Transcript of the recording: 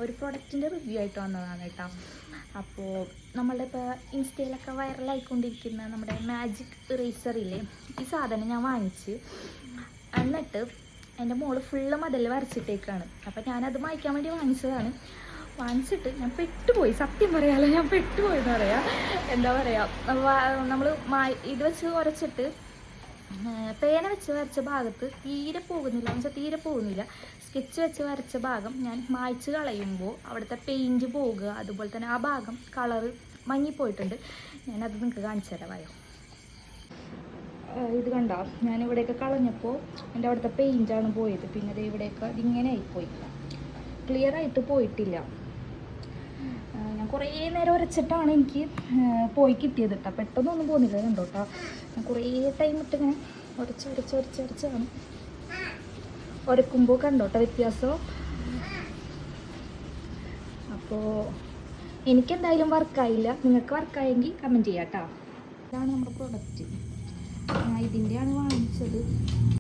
ഒരു പ്രൊഡക്റ്റിൻ്റെ റിവ്യൂ ആയിട്ട് വന്നതാണ് കേട്ടോ. അപ്പോൾ നമ്മളുടെ ഇപ്പോൾ ഇൻസ്റ്റയിലൊക്കെ വൈറലായിക്കൊണ്ടിരിക്കുന്ന നമ്മുടെ മാജിക് ഇറേസറില്ലേ, ഈ സാധനം ഞാൻ വാങ്ങിച്ച് എന്നിട്ട് എൻ്റെ മോള് ഫുള്ള് മതിൽ വരച്ചിട്ടേക്കാണ്. അപ്പോൾ ഞാനത് മായ്ക്കാൻ വേണ്ടി വാങ്ങിച്ചതാണ്. വാങ്ങിച്ചിട്ട് ഞാൻ പെട്ടുപോയി, സത്യം പറയാമല്ലോ, ഞാൻ പെട്ടുപോയെന്ന് പറയാം. എന്താ പറയുക, നമ്മൾ ഇത് വെച്ച് ഉരച്ചിട്ട് പേന വെച്ച് വരച്ച ഭാഗത്ത് തീരെ പോകുന്നില്ല, എന്ന് വെച്ചാൽ തീരെ പോകുന്നില്ല. സ്കെച്ച് വെച്ച് വരച്ച ഭാഗം ഞാൻ മായ്ച്ച് കളയുമ്പോൾ അവിടുത്തെ പെയിൻറ്റ് പോകുക, അതുപോലെ തന്നെ ആ ഭാഗം കളറ് മങ്ങിപ്പോയിട്ടുണ്ട്. ഞാനത് നിങ്ങൾക്ക് കാണിച്ചു തരാമായോ. ഇത് കണ്ടോ, ഞാനിവിടെയൊക്കെ കളഞ്ഞപ്പോൾ എൻ്റെ അവിടുത്തെ പെയിൻറ്റാണ് പോയത്. പിന്നെ അത് ഇവിടെയൊക്കെ ഇതിങ്ങനെ ആയിപ്പോയി, ക്ലിയർ ആയിട്ട് പോയിട്ടില്ല. ഞാൻ കുറേ നേരം ഉരച്ചിട്ടാണ് എനിക്ക് പോയി കിട്ടിയത് കേട്ടോ. പെട്ടെന്നൊന്നും പോകുന്നില്ല കണ്ടോ കേട്ടോ. ഞാൻ കുറേ ടൈം ഇട്ട് ഇങ്ങനെ ഉരച്ചാണ് ഉരക്കുമ്പോൾ കണ്ടോട്ടോ വ്യത്യാസം. അപ്പോൾ എനിക്കെന്തായാലും വർക്കായില്ല. നിങ്ങൾക്ക് വർക്കായെങ്കിൽ കമൻറ്റ് ചെയ്യാം കേട്ടോ. ഇതാണ് നമ്മുടെ പ്രൊഡക്റ്റ്, ഇതിൻ്റെയാണ് വാങ്ങിച്ചത്.